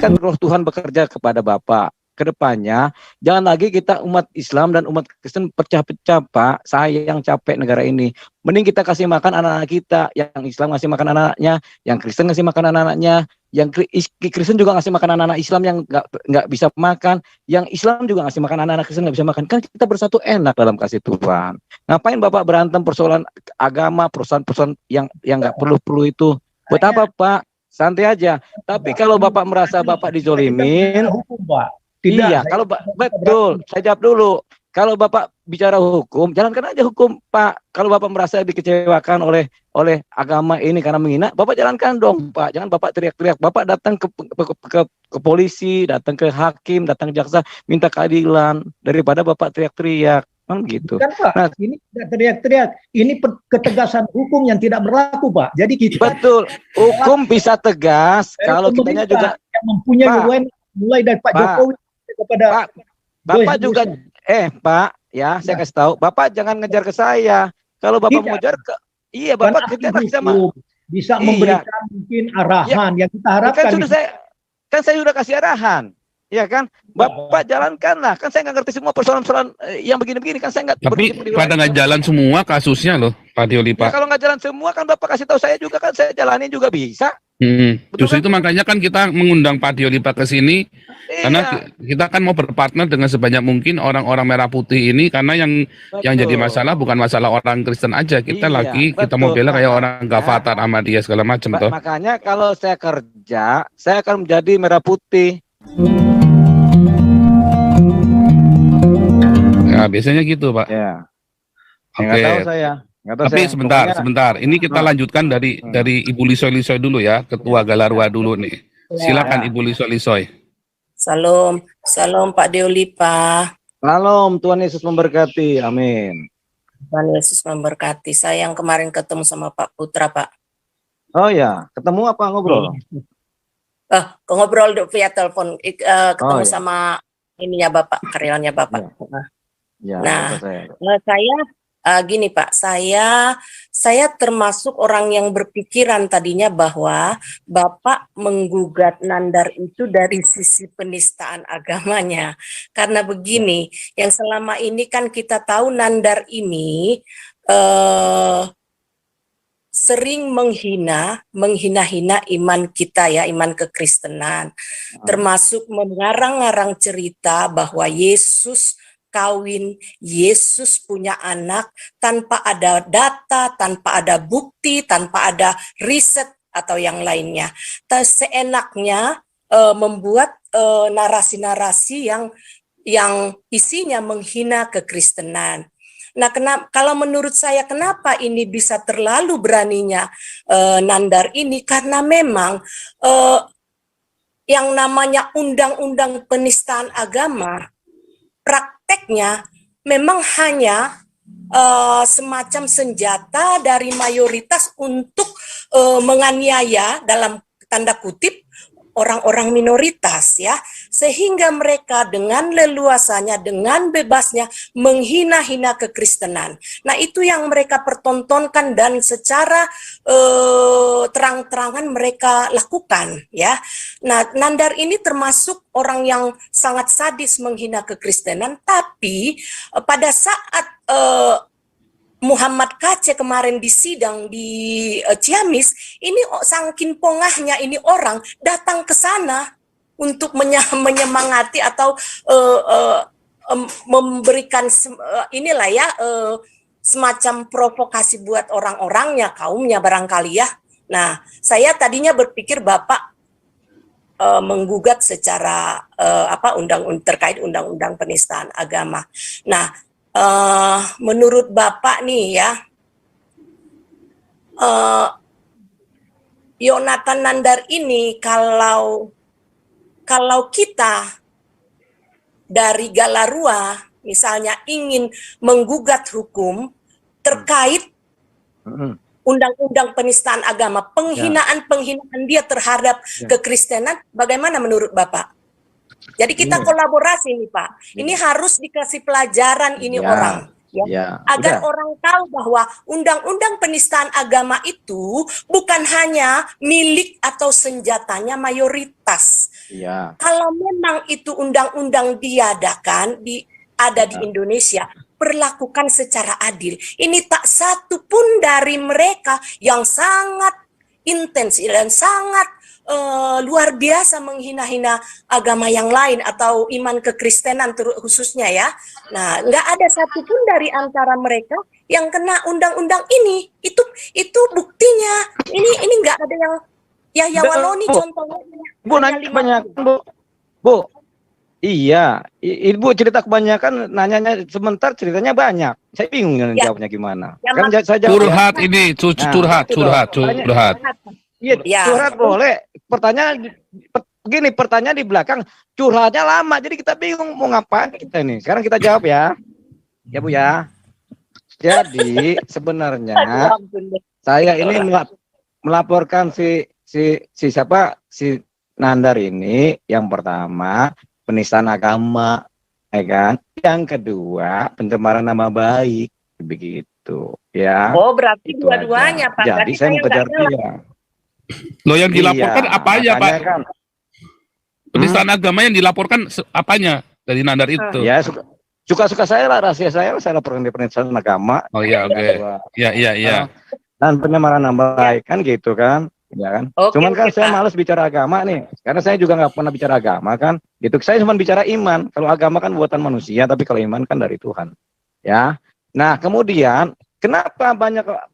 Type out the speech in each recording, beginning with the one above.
kan roh Tuhan bekerja kepada Bapak. Kedepannya jangan lagi kita umat Islam dan umat Kristen pecah-pecah, Pak. Saya yang capek negara ini. Mending kita kasih makan anak-anak kita. Yang Islam ngasih makan anak-anaknya, yang Kristen ngasih makan anak-anaknya, yang Kristen juga ngasih makan anak-anak Islam yang nggak bisa makan, yang Islam juga ngasih makan anak-anak Kristen nggak bisa makan. Kan kita bersatu enak dalam kasih Tuhan. Ngapain Bapak berantem persoalan agama, persoalan yang nggak perlu itu? Buat apa, Pak? Santai aja. Tapi kalau Bapak merasa Bapak dizolimin, Tidak, iya, kalau betul, saya jawab dulu. Kalau Bapak bicara hukum, jalankan aja hukum, Pak. Kalau Bapak merasa dikecewakan oleh agama ini karena menghina, Bapak jalankan dong, Pak. Jangan Bapak teriak-teriak. Bapak datang ke polisi, datang ke hakim, datang ke jaksa, minta keadilan daripada Bapak teriak-teriak. Kan gitu. Kan, Pak, nah, ini tidak teriak-teriak. Ini ketegasan hukum yang tidak berlaku, Pak. Jadi kita betul, hukum bisa tegas kalau kitanya juga yang mempunyai wewenang mulai dari Pak Jokowi kepada Pak, Bapak juga Pak, ya saya kasih tahu, Bapak jangan ngejar ke saya. Kalau Bapak mau ngejar ke Bapak kita bisa memberikan mungkin arahan yang kita harapkan. Kan saya sudah kasih arahan. Ya kan, Bapak jalankanlah. Kan saya nggak ngerti semua persoalan-persoalan yang begini-begini kan saya nggak. Tapi pada nggak jalan semua kasusnya loh, Pak Diolipa. Ya, kalau nggak jalan semua kan Bapak kasih tahu saya juga kan saya jalanin juga bisa. Justru itu makanya kan kita mengundang Pak Diolipa ke sini karena kita kan mau berpartner dengan sebanyak mungkin orang-orang merah putih ini karena yang jadi masalah bukan masalah orang Kristen aja, kita kita mau bela kayak orang Gavatar, Ahmadiyah segala macam toh. Makanya kalau saya kerja, saya akan menjadi merah putih. Ya biasanya gitu, Pak. Ya. Oke. Nggak tahu saya. Tapi sebentar. Ini kita lanjutkan dari Ibu Lisoy dulu ya, Ketua Galarua dulu nih. Silakan Ibu Lisoy. Salam Pak Diolipa. Salam, Tuhan Yesus memberkati. Amin. Tuhan Yesus memberkati. Saya yang kemarin ketemu sama Pak Putra, Pak. Oh ya, ketemu apa ngobrol? Ngobrol via telepon. Ketemu sama ininya Bapak, karyawannya Bapak. Ya, saya gini Pak, saya termasuk orang yang berpikiran tadinya bahwa Bapak menggugat Nandar itu dari sisi penistaan agamanya. Karena begini, yang selama ini kan kita tahu Nandar ini sering menghina-hina iman kita ya, iman kekristenan. Termasuk mengarang-arang cerita bahwa Yesus kawin, Yesus punya anak tanpa ada data, tanpa ada bukti, tanpa ada riset atau yang lainnya. Seenaknya membuat narasi-narasi yang isinya menghina kekristenan. Nah, kalau menurut saya kenapa ini bisa terlalu beraninya Nandar ini, karena memang yang namanya undang-undang penistaan agama prakteknya memang hanya semacam senjata dari mayoritas untuk menganiaya dalam tanda kutip orang-orang minoritas ya, sehingga mereka dengan leluasanya, dengan bebasnya menghina-hina kekristenan. Nah, itu yang mereka pertontonkan dan secara terang-terangan mereka lakukan ya. Nah, Nandar ini termasuk orang yang sangat sadis menghina kekristenan, tapi pada saat Muhammad KC kemarin di sidang di Ciamis, ini saking pongahnya ini orang datang ke sana untuk menyemangati atau memberikan inilah ya semacam provokasi buat orang-orangnya, kaumnya barangkali ya. Nah, saya tadinya berpikir Bapak menggugat secara terkait undang-undang penistaan agama. Nah, menurut Bapak nih ya, Yonatan Nandar ini kalau kita dari Galarua misalnya ingin menggugat hukum terkait undang-undang penistaan agama, penghinaan dia terhadap kekristenan, bagaimana menurut Bapak? Jadi kita kolaborasi nih Pak. Ini harus dikasih pelajaran ini orang. Agar orang tahu bahwa undang-undang penistaan agama itu bukan hanya milik atau senjatanya mayoritas, Iya. Kalau memang itu undang-undang diadakan ada di Indonesia, perlakukan secara adil. Ini tak satu pun dari mereka yang sangat intens dan sangat luar biasa menghina-hina agama yang lain atau iman kekristenan khususnya ya. Nah, nggak ada satupun dari antara mereka yang kena undang-undang ini. Itu buktinya. Ini nggak ada yang Yahya Waloni contohnya. Bu nanya kebanyakan, Bu. Iya, Ibu cerita kebanyakan, nanyanya sebentar ceritanya banyak. Saya bingung jawabnya gimana. Ya, Kan saya jawab. Curhat ini, curhat. Iya, Ya. curhat boleh. Pertanyaan di belakang, curhatnya lama. Jadi kita bingung mau ngapain kita ini. Sekarang kita jawab ya. Ya Bu ya. Jadi sebenarnya saya ini melaporkan si Nandar ini yang pertama penistaan agama, ya kan? Yang kedua pencemaran nama baik, begitu ya. Oh, berarti Itu dua-duanya, aja. Pak. Jadi Berarti saya mau kejar nggak dia. Loh, yang dilaporkan Iya, apa aja, Pak? makanya kan, Penistaan agama yang dilaporkan apanya dari Nandar itu? ya suka-suka saya lah, rahasia saya laporkan di penistaan agama. Oh iya, oke. Iya. Dan pencemaran nama baik kan gitu kan. Ya kan. Oke, Cuman kan oke, saya Pak. malas bicara agama nih, karena saya juga nggak pernah bicara agama kan. Gitu. Saya cuma bicara iman. Kalau agama kan buatan manusia, tapi kalau iman kan dari Tuhan. Ya. Nah, kemudian kenapa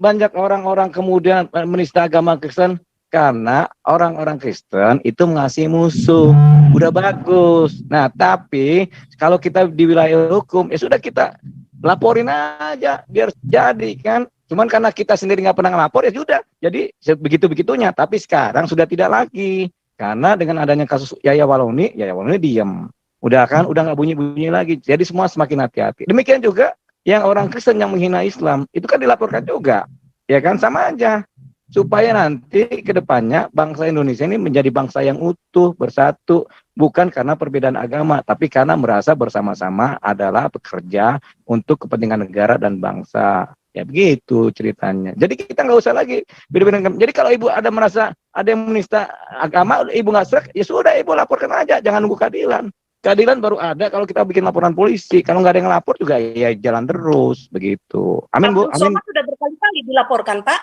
banyak orang-orang kemudian menista agama Kristen? Karena orang-orang Kristen itu ngasih musuh. Udah bagus. Nah, tapi kalau kita di wilayah hukum, ya sudah kita laporin aja biar jadi kan. Cuman karena kita sendiri nggak pernah ngelapor ya sudah. Jadi begitu-begitunya. Tapi sekarang sudah tidak lagi. Karena dengan adanya kasus Yahya Waloni diam. Udah kan, udah nggak bunyi-bunyi lagi. Jadi semua semakin hati-hati. Demikian juga yang orang Kristen yang menghina Islam, itu kan dilaporkan juga. Ya kan, sama aja. Supaya nanti ke depannya bangsa Indonesia ini menjadi bangsa yang utuh, bersatu. Bukan karena perbedaan agama, tapi karena merasa bersama-sama adalah bekerja untuk kepentingan negara dan bangsa. Ya begitu ceritanya. Jadi kita nggak usah lagi beda-beda. Jadi kalau ibu ada merasa ada yang menista agama, ibu nggak serak, ya sudah ibu laporkan aja, jangan nunggu keadilan. Keadilan baru ada kalau kita bikin laporan polisi. Kalau nggak ada yang lapor juga ya jalan terus begitu. Amin Bu. Abdul Amin. Somad sudah berkali-kali dilaporkan, Pak.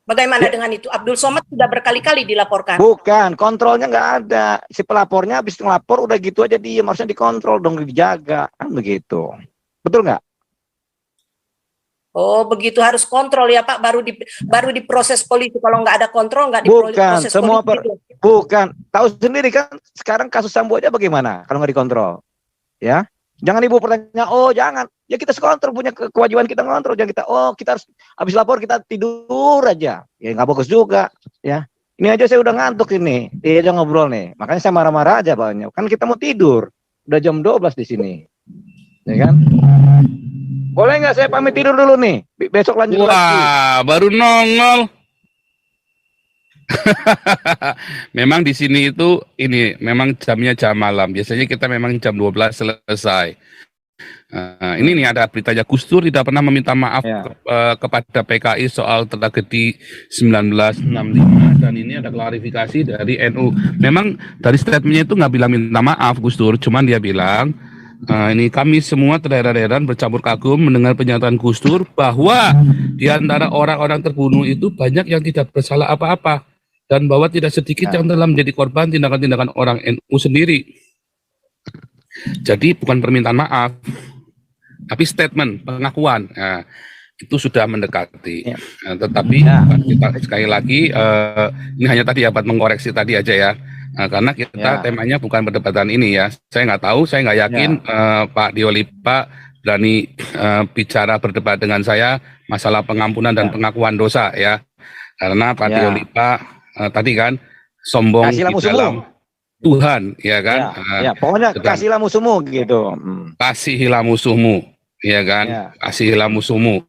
Bagaimana dengan itu? Abdul Somad sudah berkali-kali dilaporkan. Bukan, kontrolnya nggak ada. Si pelapornya habis ngelapor udah gitu aja diem, harusnya dikontrol dong, dijaga kan begitu. Betul nggak? Oh, begitu harus kontrol ya, Pak. Baru diproses polisi. Kalau nggak ada kontrol, nggak Bukan, diproses semua polisi. bukan. Tahu sendiri kan sekarang kasus Sambo aja bagaimana kalau nggak dikontrol. Ya. Jangan ibu bertanya, oh jangan. Ya kita kontrol, punya kewajiban kita ngontrol. Jangan kita harus habis lapor kita tidur aja. Ya nggak bagus juga. Ya. Ini aja saya udah ngantuk ini. Dia aja ngobrol nih. Makanya saya marah-marah aja banyak. Kan kita mau tidur. Udah jam 12 di sini. Ya kan? Boleh nggak saya pamit tidur dulu nih? Besok lanjut lagi. Wah, baru nongol. Memang di sini itu memang jamnya jam malam. Biasanya kita memang jam 12 selesai. Ini nih ada beritanya, Gus Dur tidak pernah meminta maaf kepada PKI soal tragedi 1965, dan ini ada klarifikasi dari NU. Memang dari statementnya itu nggak bilang minta maaf Gus Dur, cuman dia bilang ini kami semua terheran-heran bercampur kagum mendengar pernyataan Gus Dur bahwa di antara orang-orang terbunuh itu banyak yang tidak bersalah apa-apa, dan bahwa tidak sedikit yang telah menjadi korban tindakan-tindakan orang NU sendiri. Jadi bukan permintaan maaf, tapi statement, pengakuan. Nah, itu sudah mendekati. Tetapi kita sekali lagi ini hanya tadi buat mengkoreksi tadi aja ya. Karena kita temanya bukan perdebatan ini ya. Saya nggak tahu, saya nggak yakin Pak Diolipa berani bicara berdebat dengan saya masalah pengampunan dan pengakuan dosa ya. Karena Pak Diolipa tadi kan sombong di dalam Tuhan, ya kan? Pokoknya kasihlah musuhmu gitu. Kasihilah musuhmu, ya kan? Kasihilah musuhmu.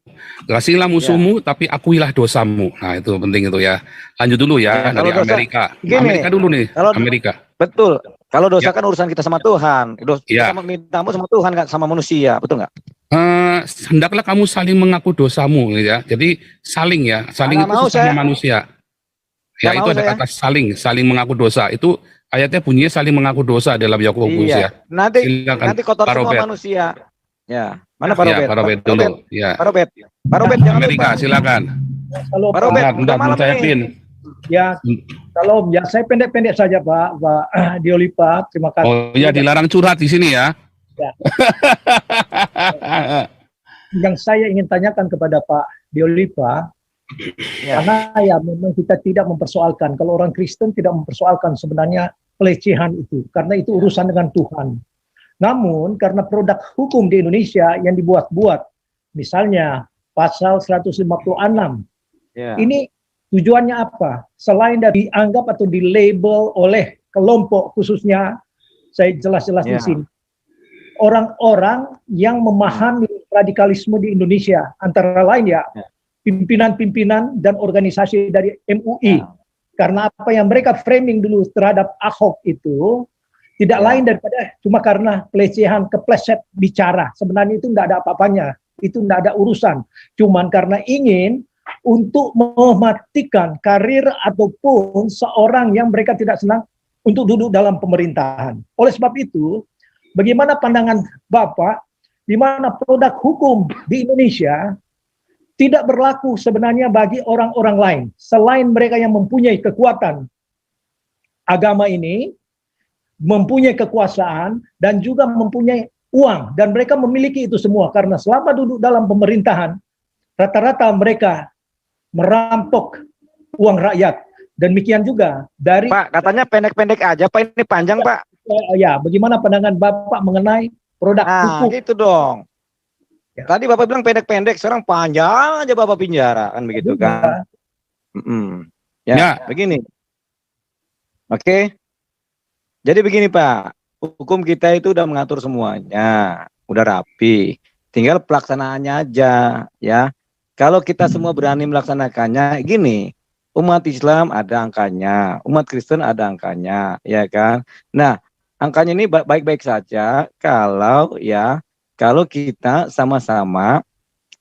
Kasihilah musuhmu, tapi akuilah dosamu. Nah, itu penting itu ya. Lanjut dulu ya, dari dosa, Amerika. Amerika dulu nih, Amerika. Betul. Kalau dosa kan urusan kita sama Tuhan. Kita mintamu sama Tuhan, nggak sama manusia, betul nggak? Hendaklah kamu saling mengaku dosamu, ya. Jadi saling ya, saling itu sama manusia. Ya, itu ada kata saling mengaku dosa. Itu ayatnya bunyinya saling mengaku dosa dalam Yakobus Iya. ya. Nanti Silakan kotor Pak semua Robert. manusia. Ya. Mana Pak Ya, Robert? Pak Robert dulu. Ya. Pak Robert. Pak Robert jangan Amerika, lupa. silakan. Salam Pak Pak. Robert, Bentar, udah malam saya nih. pin. Ya, salam. Ya, saya pendek-pendek saja Pak Diolipa. Terima kasih. Oh ya, dilarang curhat di sini ya. Ya. Yang saya ingin tanyakan kepada Pak Diolipa, Ya. karena ya memang kita tidak mempersoalkan, kalau orang Kristen tidak mempersoalkan sebenarnya pelecehan itu, karena itu urusan dengan Tuhan. Namun karena produk hukum di Indonesia yang dibuat-buat, misalnya pasal 156, Ya. ini tujuannya apa? Selain dari dianggap atau dilabel oleh kelompok khususnya, saya jelas-jelas di Ya. sini, orang-orang yang memahami radikalisme di Indonesia, antara lain ya pimpinan-pimpinan dan organisasi dari MUI. Ya. Karena apa yang mereka framing dulu terhadap Ahok itu tidak Ya. lain daripada cuma karena pelecehan, kepleset bicara. Sebenarnya itu tidak ada apa-apanya, itu tidak ada urusan. Cuman karena ingin untuk mematikan karir ataupun seorang yang mereka tidak senang untuk duduk dalam pemerintahan. Oleh sebab itu, bagaimana pandangan Bapak di mana produk hukum di Indonesia tidak berlaku sebenarnya bagi orang-orang lain selain mereka yang mempunyai kekuatan agama ini, mempunyai kekuasaan dan juga mempunyai uang, dan mereka memiliki itu semua karena selama duduk dalam pemerintahan rata-rata mereka merampok uang rakyat. Dan demikian juga dari Pak, katanya pendek-pendek aja, Pak. Ini panjang, Pak. ya, bagaimana pandangan Bapak mengenai produk Nah, hukum? gitu dong. Ya. Tadi Bapak bilang pendek-pendek, sekarang panjang aja Bapak penjara, kan begitu kan? Ya, Ya. begini. Oke. Jadi begini, Pak. Hukum kita itu udah mengatur semuanya, udah rapi. Tinggal pelaksanaannya aja, ya. Kalau kita semua berani melaksanakannya, gini. Umat Islam ada angkanya, umat Kristen ada angkanya, ya kan? Nah, angkanya ini baik-baik saja kalau kita sama-sama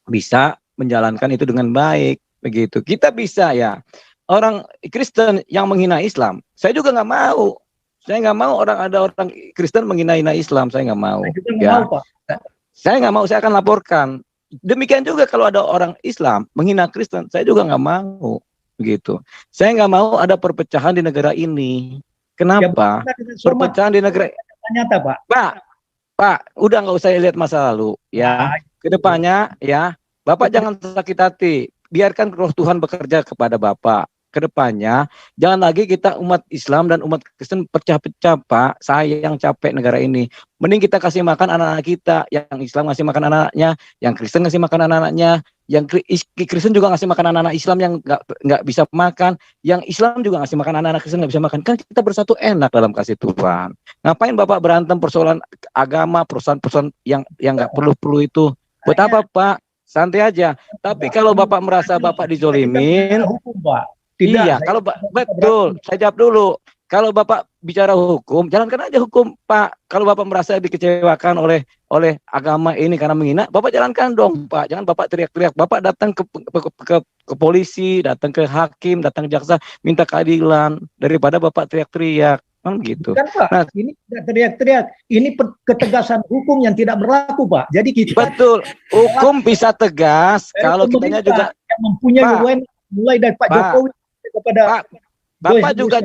bisa menjalankan itu dengan baik, begitu. Kita bisa ya. Orang Kristen yang menghina Islam, saya juga nggak mau. Saya nggak mau ada orang Kristen menghina Islam, saya nggak mau. Saya juga nggak Ya. mau, Pak. Saya nggak mau, saya akan laporkan. Demikian juga kalau ada orang Islam menghina Kristen, saya juga nggak mau. Begitu. Saya nggak mau ada perpecahan di negara ini. Kenapa? Perpecahan di negara Nyata, Pak. Pak, udah nggak usah lihat masa lalu, ya. Kedepannya, ya, Bapak jangan sakit hati. Biarkan roh Tuhan bekerja kepada Bapak. Kedepannya, jangan lagi kita umat Islam dan umat Kristen pecah-pecah, Pak. Saya yang capek negara ini. Mending kita kasih makan anak-anak kita. Yang Islam ngasih makan anak-anaknya, yang Kristen ngasih makan anak-anaknya, yang Kristen juga ngasih makan anak-anak Islam yang nggak bisa makan, yang Islam juga ngasih makan anak-anak Kristen nggak bisa makan. Kan kita bersatu enak dalam kasih Tuhan. Ngapain Bapak berantem persoalan agama, persoalan yang nggak perlu itu? Buat apa, Pak? Santai aja. Tapi kalau Bapak merasa Bapak dizolimin, Hukum, Pak. Tidak, iya, kalau betul, saya jawab dulu. Kalau Bapak bicara hukum, jalankan aja hukum, Pak. Kalau Bapak merasa dikecewakan oleh agama ini karena menghina, Bapak jalankan dong, Pak. Jangan Bapak teriak-teriak. Bapak datang ke polisi, datang ke hakim, datang ke jaksa, minta keadilan daripada Bapak teriak-teriak. Kan gitu. Kan, Pak, Nah, ini tidak teriak-teriak. Ini ketegasan hukum yang tidak berlaku, Pak. Jadi kita betul. Hukum bisa tegas kalau kitanya juga yang mempunyai Pak. wewenang mulai dari Pak Pak. Jokowi kepada Pak, Bapak Boy, juga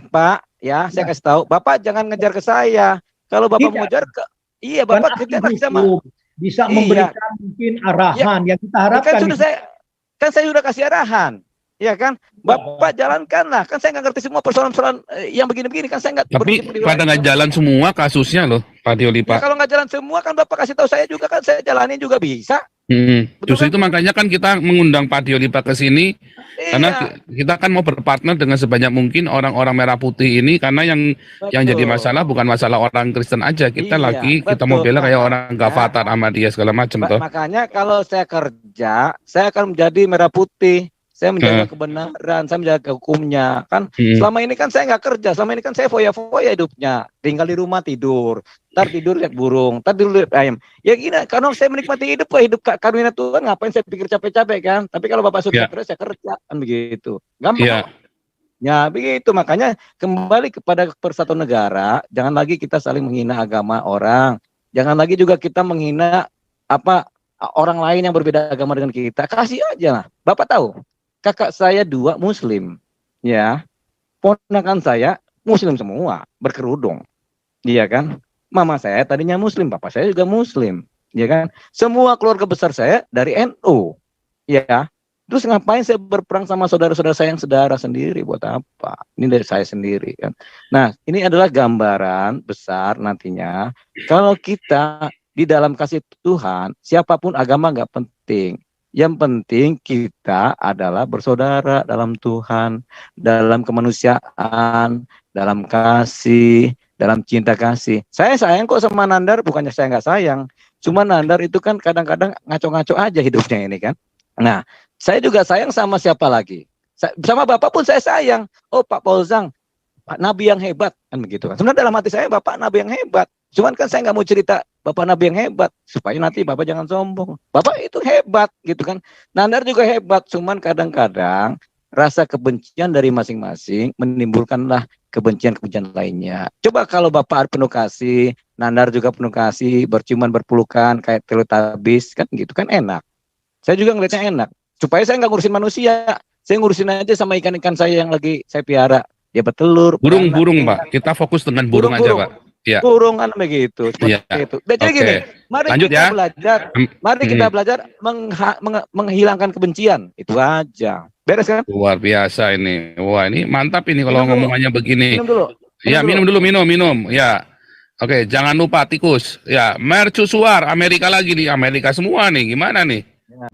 Pak, ya, saya kasih tahu, Bapak jangan ngejar ke saya. Kalau Bapak Tidak. mengejar ke iya, Kan Bapak ahli kejar sama hukum bisa Iya. memberikan mungkin arahan yang kita harapkan. kan saya sudah kasih arahan. Ya kan? Bapak jalankanlah. Kan saya nggak ngerti semua persoalan-persoalan yang begini-begini, kan saya nggak Tapi berkecimpung di pada nggak jalan semua kasusnya loh, Pak Dioli, Ya, Pak. kalau nggak jalan semua kan Bapak kasih tahu saya juga, kan saya jalanin juga bisa. Betul Justru kan? itu makanya kan kita mengundang Pak Dioli Pak ke sini karena kita kan mau berpartner dengan sebanyak mungkin orang-orang merah putih ini, karena yang jadi masalah bukan masalah orang Kristen aja. Kita Iya, kita mau betul, bela kayak Pak. orang Gavatar, Ahmadiyah segala macam toh. Makanya kalau saya kerja, saya akan menjadi merah putih. Saya menjaga kebenaran, saya menjaga hukumnya. Kan selama ini kan saya nggak kerja, selama ini kan saya foya-foya hidupnya. Tinggal di rumah tidur, ntar tidur lihat burung, ntar tidur lihat ayam. Ya gini, karena saya menikmati hidup karunia Tuhan, ngapain saya pikir capek-capek kan? Tapi kalau Bapak sudah kerja, saya kerja, kan begitu. Gampang. Iya. Ya, begitu. Makanya kembali kepada persatuan negara, jangan lagi kita saling menghina agama orang. Jangan lagi juga kita menghina apa orang lain yang berbeda agama dengan kita. Kasih aja lah. Bapak tahu, kakak saya 2 Muslim. Ya, ponakan saya Muslim semua, berkerudung. Iya kan? Mama saya tadinya Muslim, bapak saya juga Muslim. Iya kan? Semua keluarga besar saya dari NU. Ya. Terus ngapain saya berperang sama saudara-saudara saya yang sedara sendiri, buat apa? Ini dari saya sendiri kan. Nah, ini adalah gambaran besar nantinya. Kalau kita di dalam kasih Tuhan, siapapun agama nggak penting. Yang penting kita adalah bersaudara dalam Tuhan, dalam kemanusiaan, dalam kasih, dalam cinta kasih. Saya sayang kok sama Nandar, bukannya saya nggak sayang. Cuma Nandar itu kan kadang-kadang ngaco-ngaco aja hidupnya ini kan. Nah, saya juga sayang sama siapa lagi? Sama Bapak pun saya sayang. Oh, Pak Polzang, Pak Nabi yang hebat kan begitu kan. Sebenarnya dalam hati saya Bapak Nabi yang hebat. Cuman kan saya nggak mau cerita Bapak Nabi yang hebat supaya nanti Bapak jangan sombong. Bapak itu hebat gitu kan. Nandar juga hebat. Cuman kadang-kadang rasa kebencian dari masing-masing menimbulkanlah kebencian-kebencian lainnya. Coba kalau Bapak penuh kasih, Nandar juga penuh kasih, berciuman berpelukan kayak Teletubbies kan gitu kan enak. Saya juga ngeliatnya enak. Supaya saya nggak ngurusin manusia. Saya ngurusin aja sama ikan-ikan saya yang lagi saya piara. Dia bertelur. Burung-burung, Pak. Kita fokus dengan burung aja, Pak. Ya. Burung kan begitu. Seperti itu. Jadi gini, mari Lanjut kita ya. belajar. Mari kita belajar menghilangkan kebencian. Itu aja. Beres kan? Luar biasa ini. Wah, ini mantap ini kalau ngomongannya begini. Minum dulu. Ya, minum. Ya. Oke, jangan lupa tikus. Ya, mercusuar Amerika lagi nih. Amerika semua nih. Gimana nih? Ya.